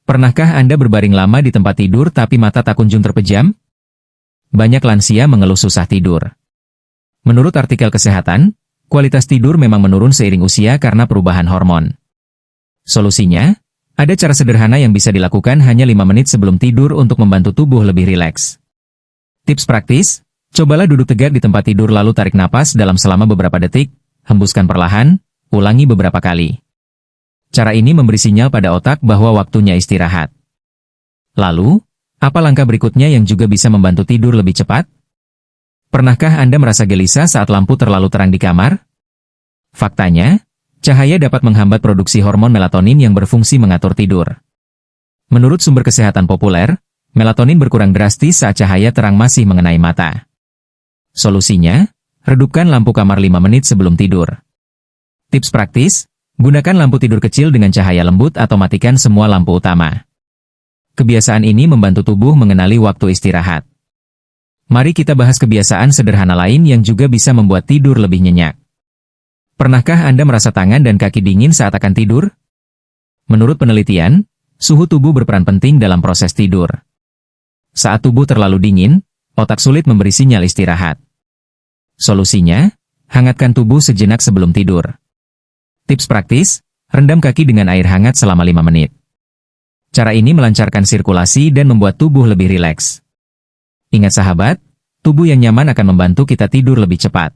Pernahkah Anda berbaring lama di tempat tidur tapi mata tak kunjung terpejam? Banyak lansia mengeluh susah tidur. Menurut artikel kesehatan, kualitas tidur memang menurun seiring usia karena perubahan hormon. Solusinya, ada cara sederhana yang bisa dilakukan hanya 5 menit sebelum tidur untuk membantu tubuh lebih rileks. Tips praktis, cobalah duduk tegak di tempat tidur lalu tarik napas dalam selama beberapa detik, hembuskan perlahan, ulangi beberapa kali. Cara ini memberi sinyal pada otak bahwa waktunya istirahat. Lalu, apa langkah berikutnya yang juga bisa membantu tidur lebih cepat? Pernahkah Anda merasa gelisah saat lampu terlalu terang di kamar? Faktanya, cahaya dapat menghambat produksi hormon melatonin yang berfungsi mengatur tidur. Menurut sumber kesehatan populer, melatonin berkurang drastis saat cahaya terang masih mengenai mata. Solusinya, redupkan lampu kamar 5 menit sebelum tidur. Tips praktis, gunakan lampu tidur kecil dengan cahaya lembut atau matikan semua lampu utama. Kebiasaan ini membantu tubuh mengenali waktu istirahat. Mari kita bahas kebiasaan sederhana lain yang juga bisa membuat tidur lebih nyenyak. Pernahkah Anda merasa tangan dan kaki dingin saat akan tidur? Menurut penelitian, suhu tubuh berperan penting dalam proses tidur. Saat tubuh terlalu dingin, otak sulit memberi sinyal istirahat. Solusinya, hangatkan tubuh sejenak sebelum tidur. Tips praktis, rendam kaki dengan air hangat selama 5 menit. Cara ini melancarkan sirkulasi dan membuat tubuh lebih rileks. Ingat sahabat, tubuh yang nyaman akan membantu kita tidur lebih cepat.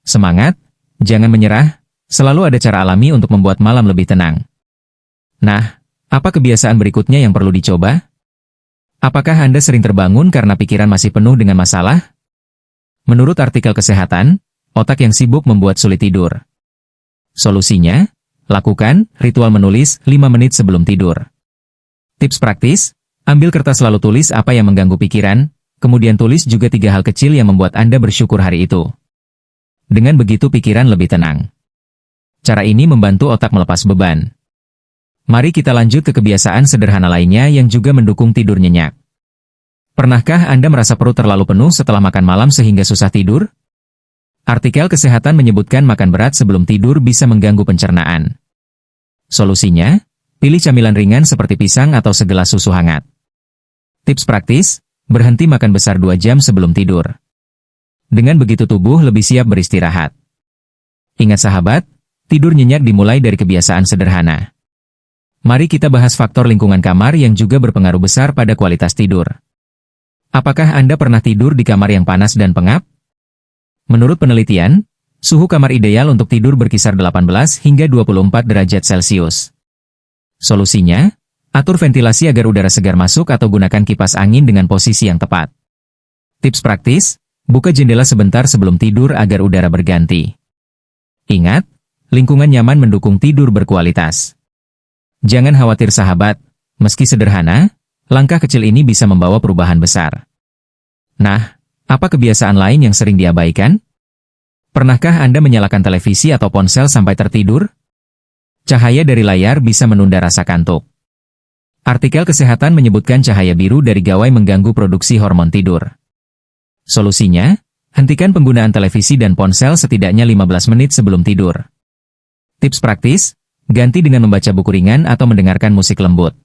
Semangat, jangan menyerah, selalu ada cara alami untuk membuat malam lebih tenang. Nah, apa kebiasaan berikutnya yang perlu dicoba? Apakah Anda sering terbangun karena pikiran masih penuh dengan masalah? Menurut artikel kesehatan, otak yang sibuk membuat sulit tidur. Solusinya, lakukan ritual menulis 5 menit sebelum tidur. Tips praktis, ambil kertas lalu tulis apa yang mengganggu pikiran, kemudian tulis juga 3 hal kecil yang membuat Anda bersyukur hari itu. Dengan begitu pikiran lebih tenang. Cara ini membantu otak melepas beban. Mari kita lanjut ke kebiasaan sederhana lainnya yang juga mendukung tidur nyenyak. Pernahkah Anda merasa perut terlalu penuh setelah makan malam sehingga susah tidur? Artikel kesehatan menyebutkan makan berat sebelum tidur bisa mengganggu pencernaan. Solusinya, pilih camilan ringan seperti pisang atau segelas susu hangat. Tips praktis, berhenti makan besar 2 jam sebelum tidur. Dengan begitu tubuh lebih siap beristirahat. Ingat sahabat, tidur nyenyak dimulai dari kebiasaan sederhana. Mari kita bahas faktor lingkungan kamar yang juga berpengaruh besar pada kualitas tidur. Apakah Anda pernah tidur di kamar yang panas dan pengap? Menurut penelitian, suhu kamar ideal untuk tidur berkisar 18 hingga 24 derajat Celcius. Solusinya, atur ventilasi agar udara segar masuk atau gunakan kipas angin dengan posisi yang tepat. Tips praktis, buka jendela sebentar sebelum tidur agar udara berganti. Ingat, lingkungan nyaman mendukung tidur berkualitas. Jangan khawatir sahabat, meski sederhana, langkah kecil ini bisa membawa perubahan besar. Nah, apa kebiasaan lain yang sering diabaikan? Pernahkah Anda menyalakan televisi atau ponsel sampai tertidur? Cahaya dari layar bisa menunda rasa kantuk. Artikel kesehatan menyebutkan cahaya biru dari gawai mengganggu produksi hormon tidur. Solusinya, hentikan penggunaan televisi dan ponsel setidaknya 15 menit sebelum tidur. Tips praktis, ganti dengan membaca buku ringan atau mendengarkan musik lembut.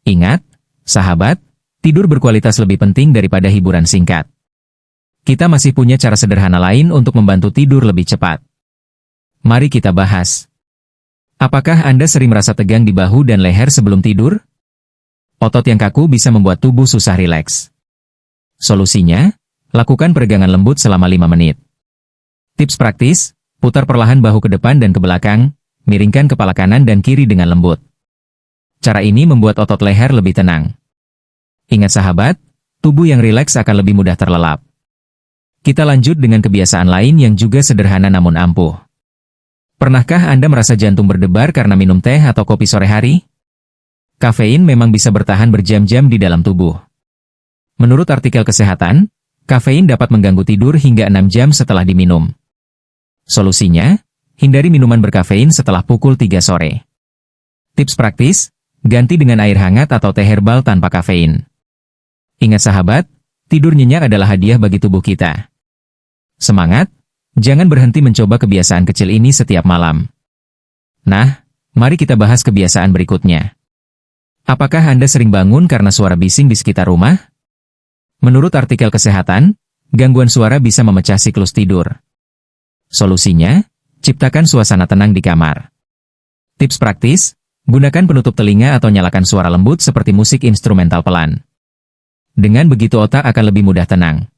Ingat, sahabat, tidur berkualitas lebih penting daripada hiburan singkat. Kita masih punya cara sederhana lain untuk membantu tidur lebih cepat. Mari kita bahas. Apakah Anda sering merasa tegang di bahu dan leher sebelum tidur? Otot yang kaku bisa membuat tubuh susah rileks. Solusinya, lakukan peregangan lembut selama 5 menit. Tips praktis, putar perlahan bahu ke depan dan ke belakang, miringkan kepala kanan dan kiri dengan lembut. Cara ini membuat otot leher lebih tenang. Ingat sahabat, tubuh yang rileks akan lebih mudah terlelap. Kita lanjut dengan kebiasaan lain yang juga sederhana namun ampuh. Pernahkah Anda merasa jantung berdebar karena minum teh atau kopi sore hari? Kafein memang bisa bertahan berjam-jam di dalam tubuh. Menurut artikel kesehatan, kafein dapat mengganggu tidur hingga 6 jam setelah diminum. Solusinya, hindari minuman berkafein setelah pukul 3 sore. Tips praktis, ganti dengan air hangat atau teh herbal tanpa kafein. Ingat sahabat, tidur nyenyak adalah hadiah bagi tubuh kita. Semangat, jangan berhenti mencoba kebiasaan kecil ini setiap malam. Nah, mari kita bahas kebiasaan berikutnya. Apakah Anda sering bangun karena suara bising di sekitar rumah? Menurut artikel kesehatan, gangguan suara bisa memecah siklus tidur. Solusinya, ciptakan suasana tenang di kamar. Tips praktis, gunakan penutup telinga atau nyalakan suara lembut seperti musik instrumental pelan. Dengan begitu otak akan lebih mudah tenang.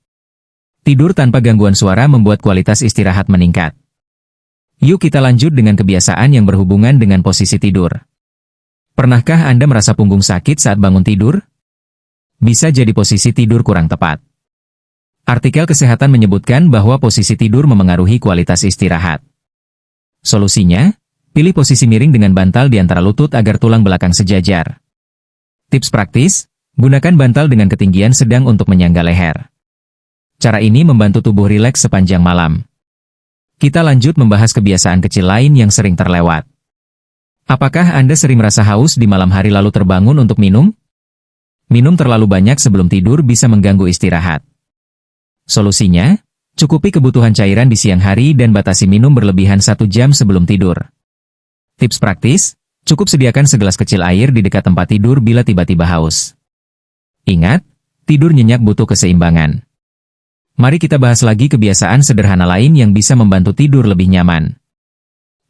Tidur tanpa gangguan suara membuat kualitas istirahat meningkat. Yuk kita lanjut dengan kebiasaan yang berhubungan dengan posisi tidur. Pernahkah Anda merasa punggung sakit saat bangun tidur? Bisa jadi posisi tidur kurang tepat. Artikel kesehatan menyebutkan bahwa posisi tidur memengaruhi kualitas istirahat. Solusinya, pilih posisi miring dengan bantal di antara lutut agar tulang belakang sejajar. Tips praktis, gunakan bantal dengan ketinggian sedang untuk menyangga leher. Cara ini membantu tubuh rileks sepanjang malam. Kita lanjut membahas kebiasaan kecil lain yang sering terlewat. Apakah Anda sering merasa haus di malam hari lalu terbangun untuk minum? Minum terlalu banyak sebelum tidur bisa mengganggu istirahat. Solusinya, cukupi kebutuhan cairan di siang hari dan batasi minum berlebihan 1 jam sebelum tidur. Tips praktis, cukup sediakan segelas kecil air di dekat tempat tidur bila tiba-tiba haus. Ingat, tidur nyenyak butuh keseimbangan. Mari kita bahas lagi kebiasaan sederhana lain yang bisa membantu tidur lebih nyaman.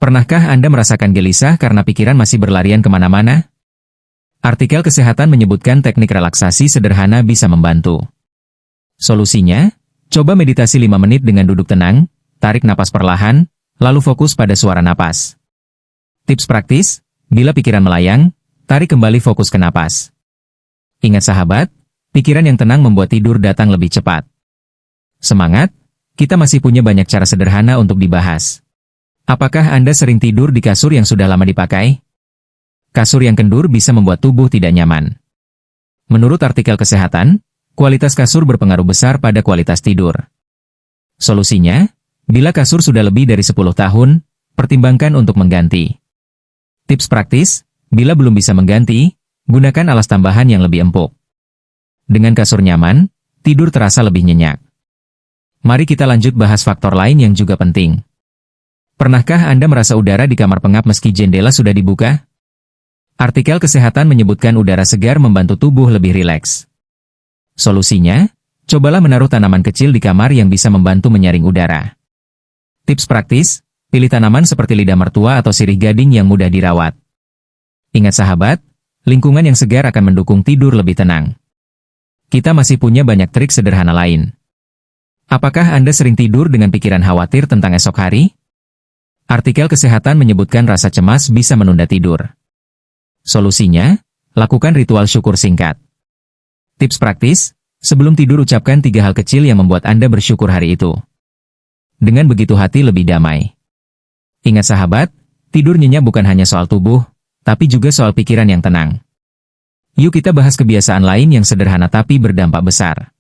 Pernahkah Anda merasakan gelisah karena pikiran masih berlarian kemana-mana? Artikel kesehatan menyebutkan teknik relaksasi sederhana bisa membantu. Solusinya, coba meditasi 5 menit dengan duduk tenang, tarik napas perlahan, lalu fokus pada suara napas. Tips praktis, bila pikiran melayang, tarik kembali fokus ke napas. Ingat sahabat, pikiran yang tenang membuat tidur datang lebih cepat. Semangat, kita masih punya banyak cara sederhana untuk dibahas. Apakah Anda sering tidur di kasur yang sudah lama dipakai? Kasur yang kendur bisa membuat tubuh tidak nyaman. Menurut artikel kesehatan, kualitas kasur berpengaruh besar pada kualitas tidur. Solusinya, bila kasur sudah lebih dari 10 tahun, pertimbangkan untuk mengganti. Tips praktis, bila belum bisa mengganti, gunakan alas tambahan yang lebih empuk. Dengan kasur nyaman, tidur terasa lebih nyenyak. Mari kita lanjut bahas faktor lain yang juga penting. Pernahkah Anda merasa udara di kamar pengap meski jendela sudah dibuka? Artikel kesehatan menyebutkan udara segar membantu tubuh lebih rileks. Solusinya, cobalah menaruh tanaman kecil di kamar yang bisa membantu menyaring udara. Tips praktis, pilih tanaman seperti lidah mertua atau sirih gading yang mudah dirawat. Ingat sahabat, lingkungan yang segar akan mendukung tidur lebih tenang. Kita masih punya banyak trik sederhana lain. Apakah Anda sering tidur dengan pikiran khawatir tentang esok hari? Artikel kesehatan menyebutkan rasa cemas bisa menunda tidur. Solusinya, lakukan ritual syukur singkat. Tips praktis, sebelum tidur ucapkan 3 hal kecil yang membuat Anda bersyukur hari itu. Dengan begitu hati lebih damai. Ingat sahabat, tidur nyenyak bukan hanya soal tubuh, tapi juga soal pikiran yang tenang. Yuk kita bahas kebiasaan lain yang sederhana tapi berdampak besar.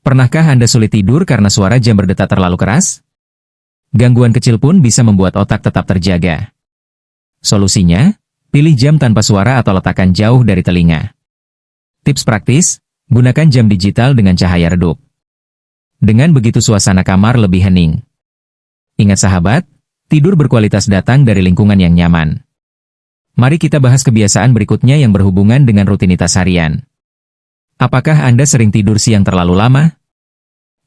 Pernahkah Anda sulit tidur karena suara jam berdetak terlalu keras? Gangguan kecil pun bisa membuat otak tetap terjaga. Solusinya, pilih jam tanpa suara atau letakkan jauh dari telinga. Tips praktis, gunakan jam digital dengan cahaya redup. Dengan begitu suasana kamar lebih hening. Ingat sahabat, tidur berkualitas datang dari lingkungan yang nyaman. Mari kita bahas kebiasaan berikutnya yang berhubungan dengan rutinitas harian. Apakah Anda sering tidur siang terlalu lama?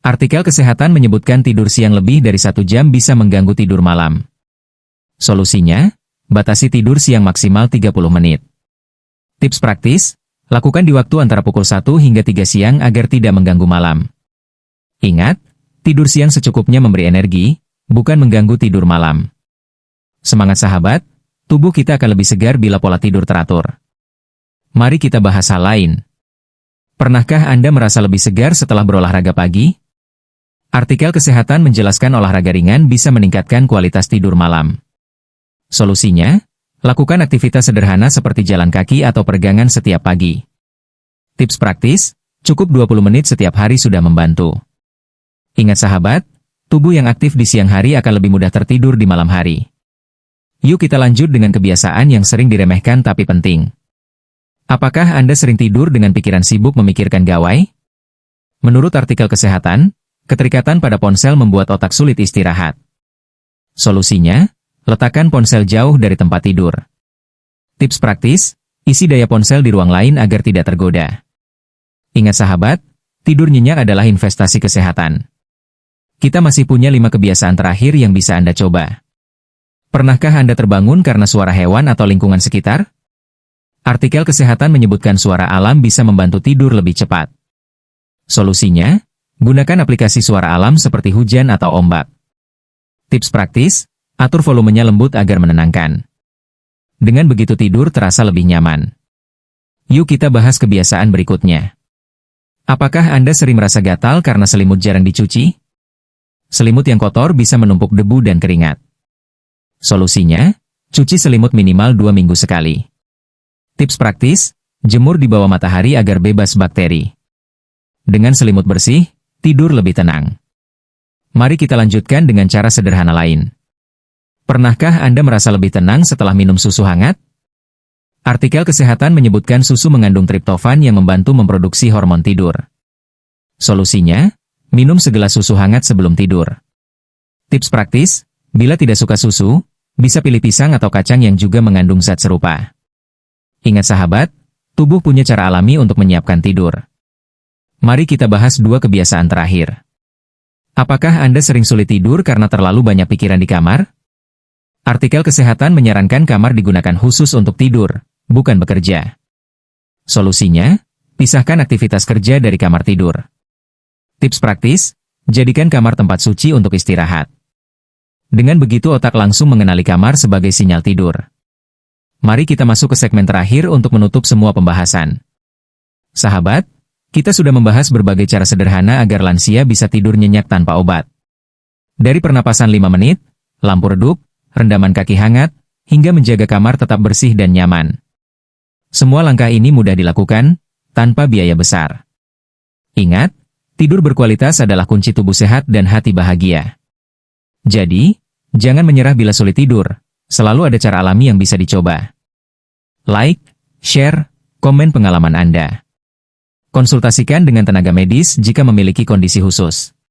Artikel kesehatan menyebutkan tidur siang lebih dari 1 jam bisa mengganggu tidur malam. Solusinya, batasi tidur siang maksimal 30 menit. Tips praktis, lakukan di waktu antara pukul 1 hingga 3 siang agar tidak mengganggu malam. Ingat, tidur siang secukupnya memberi energi, bukan mengganggu tidur malam. Semangat sahabat, tubuh kita akan lebih segar bila pola tidur teratur. Mari kita bahas hal lain. Pernahkah Anda merasa lebih segar setelah berolahraga pagi? Artikel kesehatan menjelaskan olahraga ringan bisa meningkatkan kualitas tidur malam. Solusinya, lakukan aktivitas sederhana seperti jalan kaki atau peregangan setiap pagi. Tips praktis, cukup 20 menit setiap hari sudah membantu. Ingat sahabat, tubuh yang aktif di siang hari akan lebih mudah tertidur di malam hari. Yuk kita lanjut dengan kebiasaan yang sering diremehkan tapi penting. Apakah Anda sering tidur dengan pikiran sibuk memikirkan gawai? Menurut artikel kesehatan, keterikatan pada ponsel membuat otak sulit istirahat. Solusinya, letakkan ponsel jauh dari tempat tidur. Tips praktis, Isi daya ponsel di ruang lain agar tidak tergoda. Ingat sahabat, tidur nyenyak adalah investasi kesehatan. Kita masih punya 5 kebiasaan terakhir yang bisa Anda coba. Pernahkah Anda terbangun karena suara hewan atau lingkungan sekitar? Artikel kesehatan menyebutkan suara alam bisa membantu tidur lebih cepat. Solusinya, gunakan aplikasi suara alam seperti hujan atau ombak. Tips praktis, atur volumenya lembut agar menenangkan. Dengan begitu tidur terasa lebih nyaman. Yuk kita bahas kebiasaan berikutnya. Apakah Anda sering merasa gatal karena selimut jarang dicuci? Selimut yang kotor bisa menumpuk debu dan keringat. Solusinya, cuci selimut minimal 2 minggu sekali. Tips praktis, jemur di bawah matahari agar bebas bakteri. Dengan selimut bersih, tidur lebih tenang. Mari kita lanjutkan dengan cara sederhana lain. Pernahkah Anda merasa lebih tenang setelah minum susu hangat? Artikel kesehatan menyebutkan susu mengandung triptofan yang membantu memproduksi hormon tidur. Solusinya, minum segelas susu hangat sebelum tidur. Tips praktis, bila tidak suka susu, bisa pilih pisang atau kacang yang juga mengandung zat serupa. Ingat sahabat, tubuh punya cara alami untuk menyiapkan tidur. Mari kita bahas 2 kebiasaan terakhir. Apakah Anda sering sulit tidur karena terlalu banyak pikiran di kamar? Artikel kesehatan menyarankan kamar digunakan khusus untuk tidur, bukan bekerja. Solusinya, pisahkan aktivitas kerja dari kamar tidur. Tips praktis, jadikan kamar tempat suci untuk istirahat. Dengan begitu otak langsung mengenali kamar sebagai sinyal tidur. Mari kita masuk ke segmen terakhir untuk menutup semua pembahasan. Sahabat, kita sudah membahas berbagai cara sederhana agar lansia bisa tidur nyenyak tanpa obat. Dari pernapasan 5 menit, lampu redup, rendaman kaki hangat, hingga menjaga kamar tetap bersih dan nyaman. Semua langkah ini mudah dilakukan, tanpa biaya besar. Ingat, tidur berkualitas adalah kunci tubuh sehat dan hati bahagia. Jadi, jangan menyerah bila sulit tidur, selalu ada cara alami yang bisa dicoba. Like, share, komen pengalaman Anda. Konsultasikan dengan tenaga medis jika memiliki kondisi khusus.